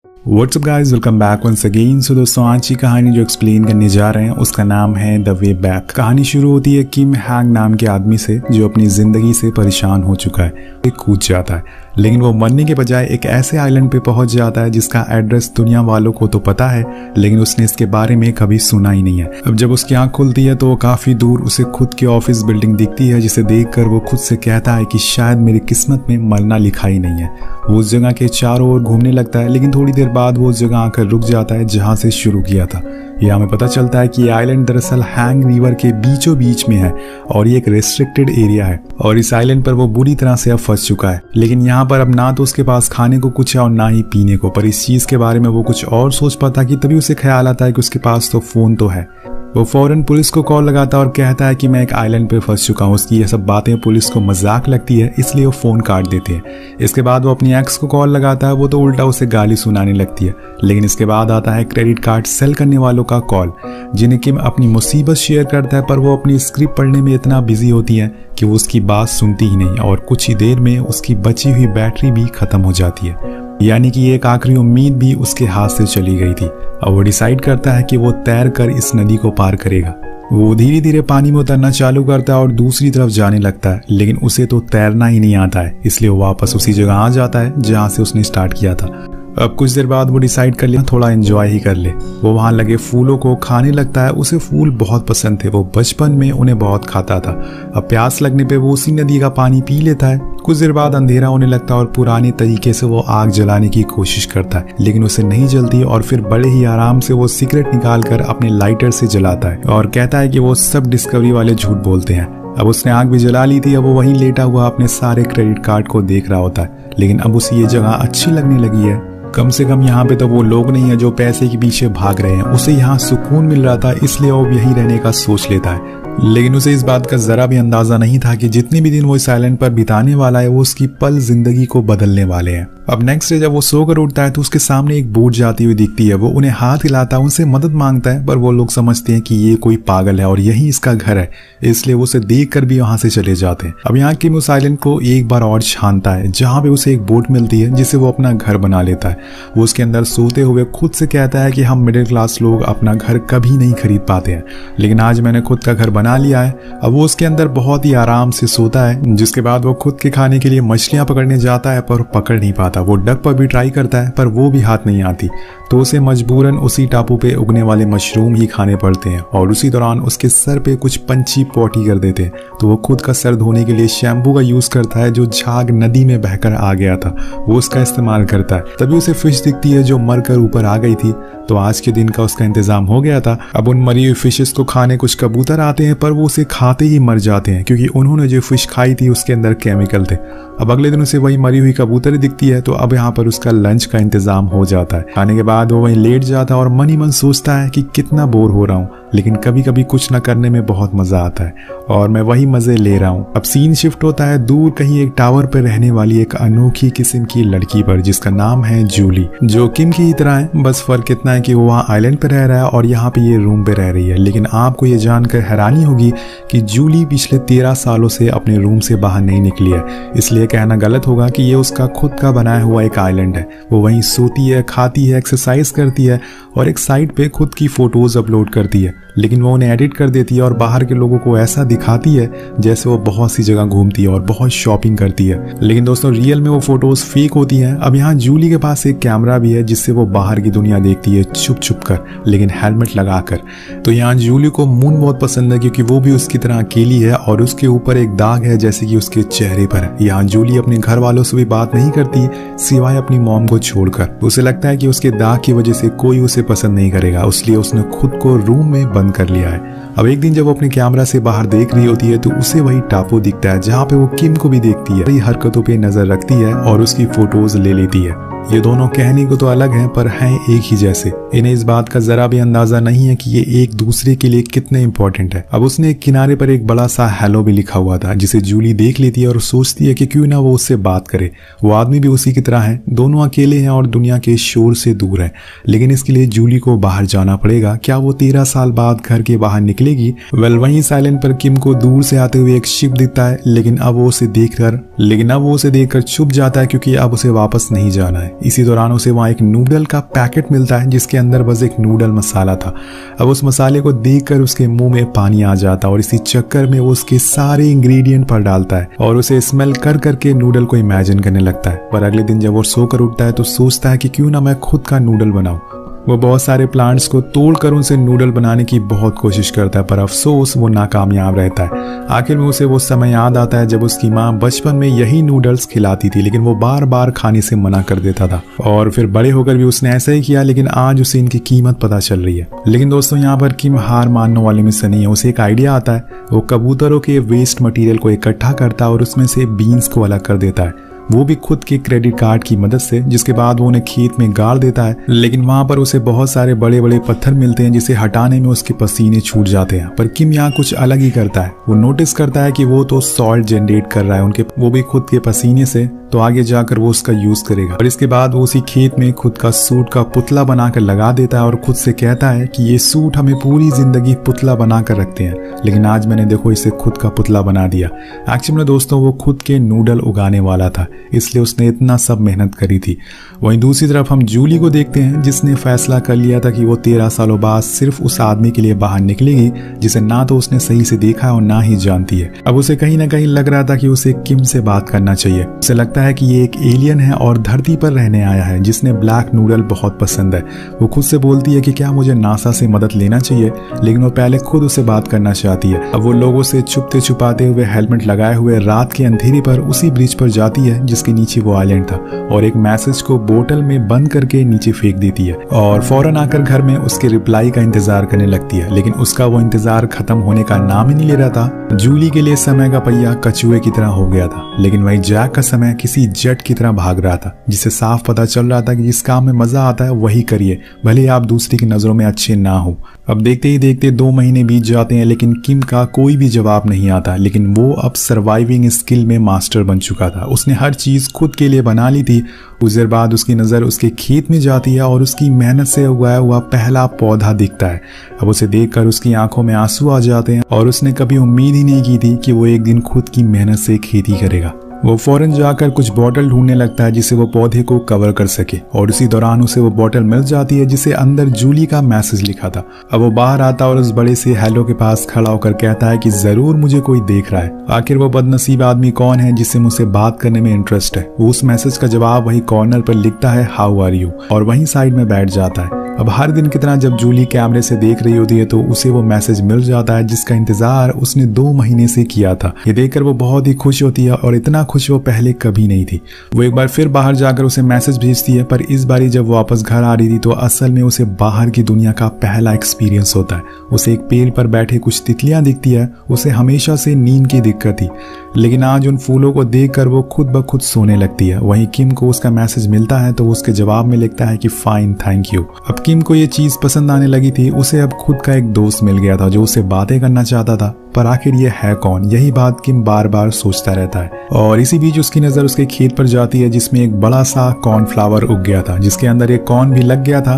WhatsApp guys, welcome back once again. So दोस्तों, आज की कहानी जो एक्सप्लेन करने जा रहे हैं उसका नाम है द वे बैक। कहानी शुरू होती है किम हैंग नाम के आदमी से जो अपनी जिंदगी से परेशान हो चुका है। एक कूद जाता है, लेकिन वो मरने के बजाय एक ऐसे आइलैंड पे पहुंच जाता है जिसका एड्रेस दुनिया वालों को तो पता है, लेकिन उसने इसके बारे में कभी सुना ही नहीं है। अब जब उसकी आंख खुलती है तो वो काफी दूर उसे खुद की ऑफिस बिल्डिंग दिखती है, जिसे देखकर वो खुद से कहता है कि शायद मेरी किस्मत में मरना लिखा ही नहीं है। वो उस जगह के चारों ओर घूमने लगता है, लेकिन थोड़ी देर बाद वो उस जगह आकर रुक जाता है जहां से शुरू किया था। यहाँ हमें पता चलता है कि ये आइलैंड दरअसल हैंग रिवर के बीचों बीच में है और ये एक रेस्ट्रिक्टेड एरिया है और इस आइलैंड पर वो बुरी तरह से अब फंस चुका है। लेकिन यहाँ पर अब ना तो उसके पास खाने को कुछ है और ना ही पीने को, पर इस चीज के बारे में वो कुछ और सोच पाता कि तभी उसे ख्याल आता है कि उसके पास तो फोन तो है। वो फौरन पुलिस को कॉल लगाता है और कहता है कि मैं एक आइलैंड पे फंस चुका हूँ। उसकी ये सब बातें पुलिस को मजाक लगती है, इसलिए वो फोन काट देते हैं। इसके बाद वो अपनी एक्स को कॉल लगाता है, वो तो उल्टा उसे गाली सुनाने लगती है। लेकिन इसके बाद आता है क्रेडिट कार्ड सेल करने वालों का कॉल, जिन्हें किम अपनी मुसीबत शेयर करता है, पर वो अपनी स्क्रिप्ट पढ़ने में इतना बिजी होती है कि वो उसकी बात सुनती ही नहीं और कुछ ही देर में उसकी बची हुई बैटरी भी खत्म हो जाती है। यानी कि एक आखिरी उम्मीद भी उसके हाथ से चली गई थी। अब वो डिसाइड करता है कि वो तैर कर इस नदी को पार करेगा। वो धीरे धीरे पानी में उतरना चालू करता है और दूसरी तरफ जाने लगता है, लेकिन उसे तो तैरना ही नहीं आता है, इसलिए वो वापस उसी जगह आ जाता है जहां से उसने स्टार्ट किया था। अब कुछ देर बाद वो डिसाइड कर लिया थोड़ा एंजॉय ही कर ले। वो वहां लगे फूलों को खाने लगता है। उसे फूल बहुत पसंद थे, वो बचपन में उन्हें बहुत खाता था। अब प्यास लगने पे वो उसी नदी का पानी पी लेता है। कुछ देर बाद अंधेरा होने लगता है और पुराने तरीके से वो आग जलाने की कोशिश करता है, लेकिन उसे नहीं जलती और फिर बड़े ही आराम से वो सिगरेट निकाल कर अपने लाइटर से जलाता है और कहता है कि वो सब डिस्कवरी वाले झूठ बोलते हैं। अब उसने आग भी जला ली थी। अब वो वहीं लेटा हुआ अपने सारे क्रेडिट कार्ड को देख रहा होता है, लेकिन अब उसे ये जगह अच्छी लगने लगी है। कम से कम यहाँ पे तो वो लोग नहीं है जो पैसे के पीछे भाग रहे हैं। उसे यहाँ सुकून मिल रहा था, इसलिए वो यहीं रहने का सोच लेता है। लेकिन उसे इस बात का जरा भी अंदाजा नहीं था कि जितने भी दिन वो इस आइलैंड पर बिताने वाला है वो उसकी पल जिंदगी को बदलने वाले हैं। अब नेक्स्ट डे जब वो सोकर उठता है तो उसके सामने एक बोट जाती हुई दिखती है। वो उन्हें हाथ हिलाता है, उनसे मदद मांगता है, पर वो लोग समझते हैं कि ये कोई पागल है और यही इसका घर है, इसलिए वो उसे देख कर भी वहां से चले जाते हैं। अब यहाँ किम उस आइलैंड को एक बार और छानता है, जहाँ पे उसे एक बोट मिलती है जिसे वो अपना घर बना लेता है। वो उसके अंदर सोते हुए खुद से कहता है कि हम मिडिल क्लास लोग अपना घर कभी नहीं खरीद पाते हैं, लेकिन आज मैंने खुद का घर बना लिया है। अब वो उसके अंदर बहुत ही आराम से सोता है। जिसके बाद वो खुद के खाने के लिए मछलियां पकड़ने जाता है, पर पकड़ नहीं पाता। वो डक पर भी ट्राई करता है, पर वो भी हाथ नहीं आती, तो उसे मजबूरन उसी टापू पे उगने वाले मशरूम ही खाने पड़ते हैं। और उसी दौरान उसके सर पे कुछ पंछी पॉटी कर देते हैं, तो वो खुद का सर धोने के लिए शैम्पू का यूज करता है जो झाग नदी में बहकर आ गया था, वो उसका इस्तेमाल करता है। तभी उसे फिश दिखती है जो मरकर ऊपर आ गई थी, तो आज के दिन का उसका इंतजाम हो गया था। अब उन मरी हुई फिशेस को खाने कुछ कबूतर आते हैं, पर वो उसे खाते ही मर जाते हैं क्योंकि उन्होंने जो फिश खाई थी उसके अंदर केमिकल थे। अब अगले दिन उसे वही मरी हुई कबूतर दिखती है, तो अब यहाँ पर उसका लंच का इंतजाम हो जाता है। खाने के बाद वो वहीं लेट जाता है और मन ही मन सोचता है कि कितना बोर हो रहा हूँ, लेकिन कभी कभी कुछ न करने में बहुत मजा आता है और मैं वही मजे ले रहा हूँ। अब सीन शिफ्ट होता है दूर कहीं एक टावर पर रहने वाली एक अनोखी किस्म की लड़की पर, जिसका नाम है जूली, जो किम की ही तरह है। बस फर्क इतना है कि वो वहाँ आइलैंड पे रह रहा है और यहाँ पे ये रूम पे रह रही है। लेकिन आपको ये जानकर हैरानी होगी कि जूली पिछले 13 सालों से अपने रूम से बाहर नहीं निकली है, इसलिए कहना गलत होगा कि ये उसका खुद का बनाया हुआ एक आइलैंड है। वो वहीं सोती है, खाती है, एक्सरसाइज करती है और एक साइट पे खुद की फोटोज अपलोड करती है, लेकिन वो उन्हें एडिट कर देती है और बाहर के लोगों को ऐसा दिखाती है जैसे वो बहुत सी जगह घूमती है और बहुत शॉपिंग करती है। लेकिन दोस्तों, रियल में वो फोटोज फेक होती हैं। अब यहाँ जूली के पास एक कैमरा भी है जिससे वो बाहर की दुनिया देखती है छुप छुप कर, लेकिन हेलमेट लगाकर। तो यहाँ जूली को मून बहुत पसंद है क्योंकि वो भी उसकी तरह अकेली है और उसके ऊपर एक दाग है जैसे कि उसके चेहरे पर है। यहाँ जूली अपने घर वालों से भी बात नहीं करती सिवाय अपनी मॉम को छोड़कर। उसे लगता है कि उसके दाग की वजह से कोई उसे पसंद नहीं करेगा, इसलिए उसने खुद को रूम में बंद कर लिया है। अब एक दिन जब वो अपने कैमरा से बाहर देख रही होती है तो उसे वही टापू दिखता है जहाँ पे वो किम को भी देखती है, हरकतों पे नजर रखती है और उसकी फोटोज ले लेती है। ये दोनों कहने को तो अलग हैं पर हैं एक ही जैसे। इन्हें इस बात का जरा भी अंदाजा नहीं है कि ये एक दूसरे के लिए कितने इंपॉर्टेंट है। अब उसने एक किनारे पर एक बड़ा सा हेलो भी लिखा हुआ था जिसे जूली देख लेती है और सोचती है कि क्यों ना वो उससे बात करे। वो आदमी भी उसी की तरह है, दोनों अकेले हैं और दुनिया के शोर से दूर हैं, लेकिन इसके लिए जूली को बाहर जाना पड़ेगा। क्या वो 13 साल बाद घर के बाहर निकले निकलेगी। वेल वहीं साइलेंट पर किम को दूर से आते हुए एक शिप दिखता है, लेकिन अब वो उसे देखकर छुप जाता है क्योंकि अब उसे वापस नहीं जाना है। इसी दौरान उसे वहाँ एक नूडल का पैकेट मिलता है जिसके अंदर बस एक नूडल मसाला था। अब उस मसाले को देखकर उसके मुंह में पानी आ जाता है और इसी चक्कर में वो उसके सारे इंग्रेडिएंट पर डालता है और उसे स्मेल कर करके नूडल को इमेजिन करने लगता है। पर अगले दिन जब वो सोकर उठता है तो सोचता है कि क्यों ना मैं खुद का नूडल बनाऊं। वो बहुत सारे प्लांट्स को तोड़कर उनसे नूडल बनाने की बहुत कोशिश करता है, पर अफसोस वो नाकामयाब रहता है। आखिर में उसे वो समय याद आता है जब उसकी माँ बचपन में यही नूडल्स खिलाती थी, लेकिन वो बार बार खाने से मना कर देता था और फिर बड़े होकर भी उसने ऐसा ही किया, लेकिन आज उसे इनकी कीमत पता चल रही है। लेकिन दोस्तों यहाँ पर किम हार मानने वाले में से नहीं है। उसे एक आइडिया आता है। वो कबूतरों के वेस्ट मटेरियल को इकट्ठा करता है और उसमें से बीन्स को अलग कर देता है, वो भी खुद के क्रेडिट कार्ड की मदद से, जिसके बाद वो उन्हें खेत में गाड़ देता है। लेकिन वहां पर उसे बहुत सारे बड़े बड़े पत्थर मिलते हैं जिसे हटाने में उसके पसीने छूट जाते हैं। पर किम यहाँ कुछ अलग ही करता है। वो नोटिस करता है कि वो तो सॉल्ट जनरेट कर रहा है उनके, वो भी खुद के पसीने से, तो आगे जाकर वो उसका यूज करेगा। और इसके बाद वो उसी खेत में खुद का सूट का पुतला बनाकर लगा देता है और खुद से कहता है कि ये सूट हमें पूरी जिंदगी पुतला बनाकर रखते हैं, लेकिन आज मैंने देखो इसे खुद का पुतला बना दिया। एक्चुअली में दोस्तों वो खुद के नूडल उगाने वाला था, इसलिए उसने इतना सब मेहनत करी थी। वहीं दूसरी तरफ हम जूली को देखते हैं जिसने फैसला कर लिया था कि वो 13 सालों बाद सिर्फ उस आदमी के लिए बाहर निकलेगी जिसे ना तो उसने सही से देखा और ना ही जानती है। अब उसे कहीं ना कहीं लग रहा था कि उसे किम से बात करना चाहिए। उसे लगता है कि ये एक एलियन है और धरती पर रहने आया है जिसने ब्लैक नूडल बहुत पसंद है। वो खुद से बोलती है कि क्या मुझे नासा से मदद लेना चाहिए, लेकिन वो पहले खुद उसे बात करना चाहती है। अब वो लोगों से छुपते छुपाते हुए हेलमेट लगाए हुए रात के अंधेरे पर उसी ब्रिज पर जाती है जिसके नीचे वो आइलैंड था और एक मैसेज को बोतल में बंद करके नीचे फेंक देती है और फौरन आकर घर में उसके रिप्लाई का इंतजार करने लगती है। लेकिन उसका वो इंतजार खत्म होने का नाम ही नहीं ले रहा था। जूली के लिए समय का पहिया कछुए की तरह हो गया था, लेकिन वही जैक का समय किसी जेट की तरह भाग रहा था, जिसे साफ पता चल रहा था कि जिस काम में मजा आता है वही करिए, भले आप दूसरी की नजरों में अच्छे ना हो। अब देखते ही देखते 2 महीने बीत जाते हैं, लेकिन किम का कोई भी जवाब नहीं आता। लेकिन वो अब सर्वाइविंग स्किल में मास्टर बन चुका था। उसने हर चीज खुद के लिए बना ली थी। कुछ देर बाद उसकी नजर उसके खेत में जाती है और उसकी मेहनत से उगाया हुआ पहला पौधा दिखता है। अब उसे देखकर उसकी आंखों में आंसू आ जाते हैं और उसने कभी उम्मीद ही नहीं की थी कि वो एक दिन खुद की मेहनत से खेती करेगा। वो फौरन जाकर कुछ बॉटल ढूंढने लगता है जिससे वो पौधे को कवर कर सके और उसी दौरान उसे वो बॉटल मिल जाती है जिसे अंदर जूली का मैसेज लिखा था। अब वो बाहर आता और उस बड़े से हेलो के पास खड़ा होकर कहता है कि जरूर मुझे कोई देख रहा है। आखिर वो बदनसीब आदमी कौन है जिससे मुझसे बात करने में इंटरेस्ट है। वो उस मैसेज का जवाब वही कॉर्नर पर लिखता है हाउ आर यू और वहीं साइड में बैठ जाता है। अब हर दिन की तरह जब जूली कैमरे से देख रही होती है तो उसे वो मैसेज मिल जाता है जिसका इंतजार उसने 2 महीने से किया था। ये देखकर वो बहुत ही खुश होती है और इतना खुश वो पहले कभी नहीं थी। वो एक बार फिर बाहर जाकर उसे मैसेज भेजती है, पर इस बारी जब वो वापस घर आ रही थी तो असल में उसे बाहर की दुनिया का पहला एक्सपीरियंस होता है। उसे एक पेड़ पर बैठे कुछ तितलियां दिखती है। उसे हमेशा से नींद की दिक्कत थी, लेकिन आज उन फूलों को देखकर वो खुद ब खुद सोने लगती है। वहीं किम को उसका मैसेज मिलता है तो वो उसके जवाब में लिखता है कि फाइन थैंक यू। अब किम को ये चीज पसंद आने लगी थी। उसे अब खुद का एक दोस्त मिल गया था जो उससे बातें करना चाहता था, पर आखिर ये है कौन, यही बात किम बार बार सोचता रहता है। और इसी बीच उसकी नजर उसके खेत पर जाती है जिसमें एक बड़ा सा कॉर्नफ्लावर उग गया था जिसके अंदर एक कॉर्न भी लग गया था।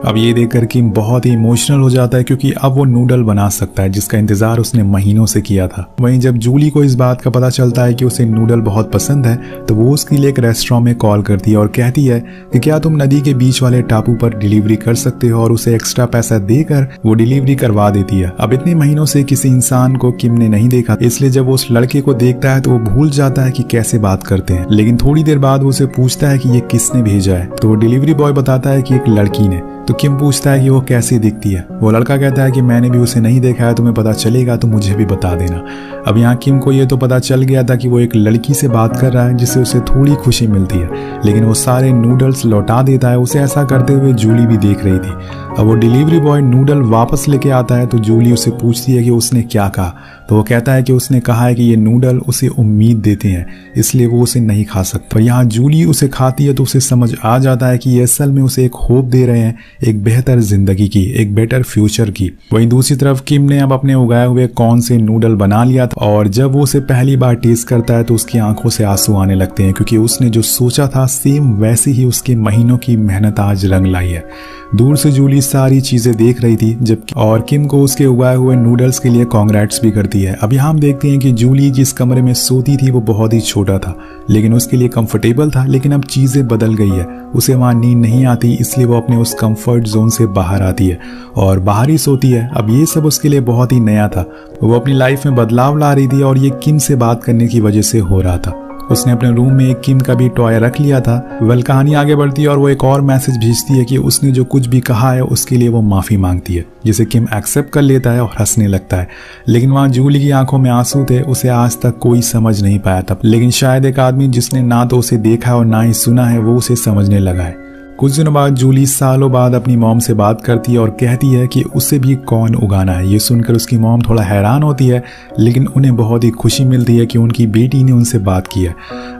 अब ये देखकर किम बहुत ही इमोशनल हो जाता है क्योंकि अब वो नूडल बना सकता है जिसका इंतजार उसने महीनों से किया था। वहीं जब जूली को इस बात का पता चलता है कि उसे नूडल बहुत पसंद है तो वो उसके लिए एक रेस्टोरेंट में कॉल करती है और कहती है कि क्या तुम नदी के बीच वाले टापू पर डिलीवरी कर सकते हो, और उसे एक्स्ट्रा पैसा देकर वो डिलीवरी करवा देती है। अब इतने महीनों से किसी इंसान को किम ने नहीं देखा, इसलिए जब वो उस लड़के को देखता है तो वो भूल जाता है कि कैसे बात करते हैं। लेकिन थोड़ी देर बाद वो उसे पूछता है कि ये किसने भेजा है, तो वो डिलीवरी बॉय बताता है कि एक लड़की ने। तो किम पूछता है कि वो कैसी दिखती है। वो लड़का कहता है कि मैंने भी उसे नहीं देखा है, तुम्हें पता चलेगा तो मुझे भी बता देना। अब यहाँ किम को ये तो पता चल गया था कि वो एक लड़की से बात कर रहा है जिससे उसे थोड़ी खुशी मिलती है, लेकिन वो सारे नूडल्स लौटा देता है। उसे ऐसा करते हुए जूली भी देख रही थी। अब वो डिलीवरी बॉय नूडल वापस लेके आता है तो जूली उसे पूछती है कि उसने क्या कहा, तो वो कहता है कि उसने कहा है कि ये नूडल उसे उम्मीद देते हैं, इसलिए वो उसे नहीं खा सकता। पर यहाँ जूली उसे खाती है तो उसे समझ आ जाता है कि ये असल में उसे एक होप दे रहे हैं, एक बेहतर जिंदगी की, एक बेटर फ्यूचर की। वहीं दूसरी तरफ किम ने अब अपने उगाए हुए कॉर्न से नूडल बना लिया था और जब वो उसे पहली बार टेस्ट करता है तो उसकी आंखों से आंसू आने लगते हैं क्योंकि उसने जो सोचा था सेम वैसे ही उसके महीनों की मेहनत आज रंग लाई है। दूर से जूली सारी चीजें देख रही थी जबकि और किम को उसके उगाए हुए नूडल्स के लिए कांग्रेट्स भी करती है। अब यहाँ हम देखते हैं कि जूली जिस कमरे में सोती थी वो बहुत ही छोटा था लेकिन उसके लिए कंफर्टेबल था, लेकिन अब चीजें बदल गई है। उसे वहां नींद नहीं आती, इसलिए वो अपने उस कंफर्ट जोन से बाहर आती है और बाहर ही सोती है। अब ये सब उसके लिए बहुत ही नया था। वो अपनी लाइफ में बदलाव ला रही थी और ये किम से बात करने की वजह से हो रहा था। उसने अपने रूम में एक किम का भी टॉय रख लिया था। वेल कहानी आगे बढ़ती है और वो एक और मैसेज भेजती है कि उसने जो कुछ भी कहा है उसके लिए वो माफी मांगती है, जिसे किम एक्सेप्ट कर लेता है और हंसने लगता है। लेकिन वहाँ जूली की आंखों में आंसू थे। उसे आज तक कोई समझ नहीं पाया था, लेकिन शायद एक आदमी जिसने ना तो उसे देखा और ना ही सुना है वो उसे समझने लगा है। कुछ दिनों बाद जूली सालों बाद अपनी मॉम से बात करती है और कहती है कि उसे भी कॉर्न उगाना है। ये सुनकर उसकी मॉम थोड़ा हैरान होती है, लेकिन उन्हें बहुत ही खुशी मिलती है कि उनकी बेटी ने उनसे बात की है।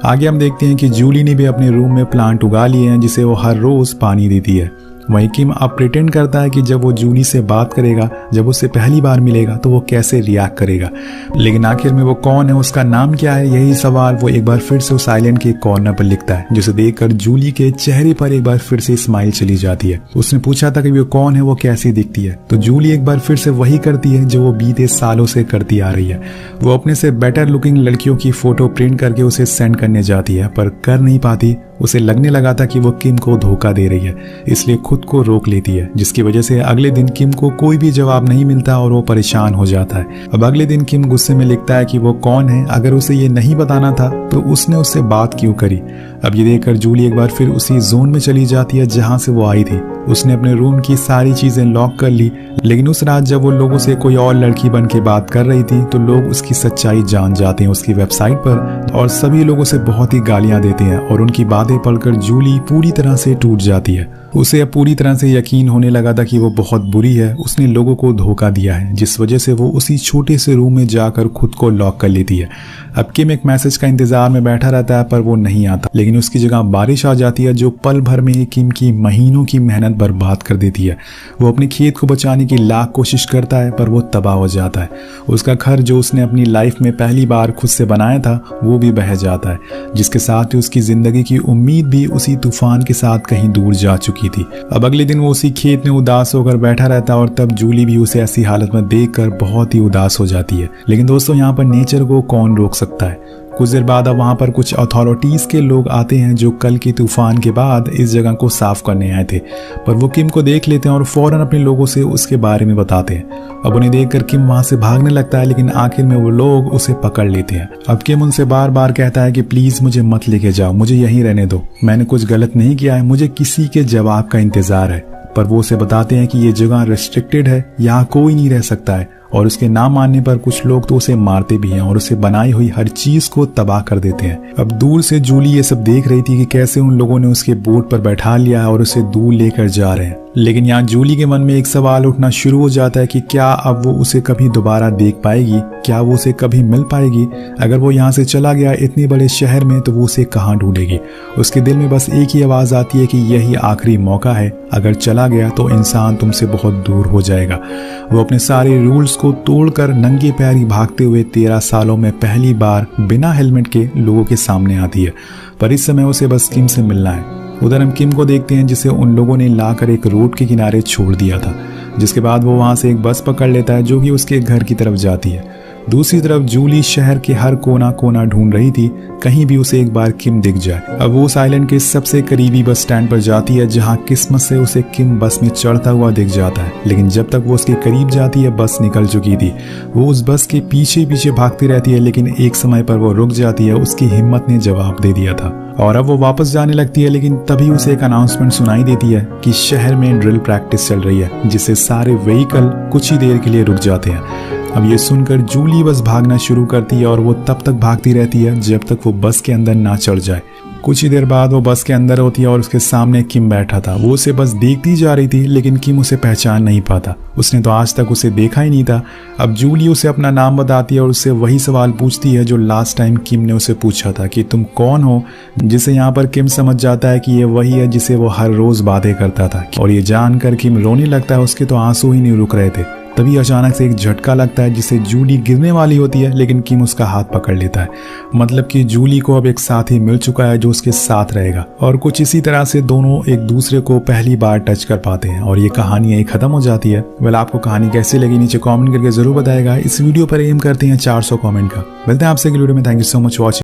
आगे हम देखते हैं कि जूली ने भी अपने रूम में प्लांट उगा लिए हैं जिसे वो हर रोज पानी देती है। वहीं किम अब प्रिटेंड करता है कि जब वो जूली से बात करेगा, जब उससे पहली बार मिलेगा तो वो कैसे रिएक्ट करेगा। लेकिन आखिर में वो कौन है, उसका नाम क्या है, यही सवाल वो एक बार फिर से उस आइलैंड के कॉर्नर पर लिखता है, जिसे देखकर जूली के चेहरे पर एक बार फिर से स्माइल चली जाती है। उसने पूछा था कि वो कौन है, वो कैसी दिखती है, तो जूली एक बार फिर से वही करती है जो वो बीते सालों से करती आ रही है। वो अपने से बेटर लुकिंग लड़कियों की फोटो प्रिंट करके उसे सेंड करने जाती है, पर कर नहीं पाती। उसे लगने लगा था कि वो किम को धोखा दे रही है, इसलिए खुद को रोक लेती है, जिसकी वजह से अगले दिन किम को कोई भी जवाब नहीं मिलता और वो परेशान हो जाता है। अब अगले दिन किम गुस्से में लिखता है कि वो कौन है, अगर उसे ये नहीं बताना था तो उसने उससे बात क्यों करी। अब ये देखकर जूली एक बार फिर उसी जोन में चली जाती है जहां से वो आई थी। उसने अपने रूम की सारी चीजें लॉक कर ली, लेकिन उस रात जब वो लोगों से कोई और लड़की बन के बात कर रही थी तो लोग उसकी सच्चाई जान जाते हैं उसकी वेबसाइट पर और सभी लोगों से बहुत ही गालियां देते हैं और उनकी बातें पढ़कर जूली पूरी तरह से टूट जाती है। उसे अब पूरी तरह से यकीन होने लगा था कि वो बहुत बुरी है, उसने लोगों को धोखा दिया है, जिस वजह से वो उसी छोटे से रूम में जाकर खुद को लॉक कर लेती है। अब किम एक मैसेज का इंतजार में बैठा रहता है पर वो नहीं आता, लेकिन उसकी जगह बारिश आ जाती है जो पल भर में किम की महीनों की मेहनत बर्बाद कर देती है। वो अपने खेत को बचाने की लाख कोशिश करता है पर वो तबाह हो जाता है। उसका घर जो उसने अपनी लाइफ में पहली बार खुद से बनाया था वो भी बह जाता है, जिसके साथ ही उसकी जिंदगी की उम्मीद भी उसी तूफान के साथ कहीं दूर जा चुकी थी। अब अगले दिन वो उसी खेत में उदास होकर बैठा रहता है और तब जूली भी उसे ऐसी हालत में देखकर बहुत ही उदास हो जाती है। लेकिन दोस्तों यहाँ पर नेचर को कौन रोक सकता है। कुछ देर बाद अब वहां पर कुछ अथॉरिटीज के लोग आते हैं जो कल के तूफान के बाद इस जगह को साफ करने आए थे, पर वो किम को देख लेते हैं और फौरन अपने लोगों से उसके बारे में बताते हैं। अब उन्हें देखकर किम वहां से भागने लगता है, लेकिन आखिर में वो लोग उसे पकड़ लेते हैं। अब किम उनसे बार बार कहता है कि प्लीज मुझे मत लेके जाओ, मुझे यहीं रहने दो, मैंने कुछ गलत नहीं किया है, मुझे किसी के जवाब का इंतजार है। पर वो उसे बताते हैं कि ये जगह रेस्ट्रिक्टेड है, यहाँ कोई नहीं रह सकता है, और उसके ना मानने पर कुछ लोग तो उसे मारते भी हैं और उसे बनाई हुई हर चीज को तबाह कर देते हैं। अब दूर से जूली ये सब देख रही थी कि कैसे उन लोगों ने उसके बोट पर बैठा लिया और उसे दूर लेकर जा रहे हैं। लेकिन यहाँ जूली के मन में एक सवाल उठना शुरू हो जाता है कि क्या अब वो उसे कभी दोबारा देख पाएगी, क्या वो उसे कभी मिल पाएगी। अगर वो यहाँ से चला गया इतने बड़े शहर में तो वो उसे कहाँ ढूंढेगी। उसके दिल में बस एक ही आवाज आती है कि यही आखिरी मौका है, अगर चला गया तो इंसान तुमसे बहुत दूर हो जाएगा। वो अपने सारे रूल्स को तोड़कर नंगे पैरी भागते हुए 13 सालों में पहली बार बिना हेलमेट के लोगों के सामने आती है, पर इस समय उसे बस किम से मिलना है। उधर हम किम को देखते हैं जिसे उन लोगों ने लाकर एक रोड के किनारे छोड़ दिया था, जिसके बाद वो वहां से एक बस पकड़ लेता है जो कि उसके घर की तरफ जाती है। दूसरी तरफ जूली शहर के हर कोना कोना ढूंढ रही थी, कहीं भी उसे एक बार किम दिख जाए। अब वो उस आइलैंड के सबसे करीबी बस स्टैंड पर जाती है जहां किस्मत से उसे किम बस में चढ़ता हुआ दिख जाता है, लेकिन जब तक वो उसके करीब जाती है बस निकल चुकी थी। वो उस बस के पीछे पीछे भागती रहती है, लेकिन एक समय पर वो रुक जाती है, उसकी हिम्मत ने जवाब दे दिया था और अब वो वापस जाने लगती है। लेकिन तभी उसे एक अनाउंसमेंट सुनाई देती है कि शहर में ड्रिल प्रैक्टिस चल रही है, जिससे सारे व्हीकल कुछ ही देर के लिए रुक जाते हैं। अब ये सुनकर जूली बस भागना शुरू करती है और वो तब तक भागती रहती है जब तक वो बस के अंदर ना चढ़ जाए। कुछ ही देर बाद वो बस के अंदर होती है और उसके सामने किम बैठा था। वो उसे बस देखती जा रही थी, लेकिन किम उसे पहचान नहीं पाता, उसने तो आज तक उसे देखा ही नहीं था। अब जूली उसे अपना नाम बताती है और उससे वही सवाल पूछती है जो लास्ट टाइम किम ने उसे पूछा था कि तुम कौन हो, जिसे यहाँ पर किम समझ जाता है कि ये वही है जिसे वो हर रोज बातें करता था। और ये जानकर किम रोने लगता है, उसके तो आंसू ही नहीं रुक रहे थे। तभी अचानक से एक झटका लगता है जिससे जूली गिरने वाली होती है, लेकिन किम उसका हाथ पकड़ लेता है। मतलब कि जूली को अब एक साथी मिल चुका है जो उसके साथ रहेगा, और कुछ इसी तरह से दोनों एक दूसरे को पहली बार टच कर पाते हैं और ये कहानी यही खत्म हो जाती है। वेल, आपको कहानी कैसी लगी नीचे कमेंट करके जरूर बताएगा। इस वीडियो पर एम करते हैं 400 कमेंट का। मिलते हैं आपसे अगली वीडियो में। Thank you so much watching.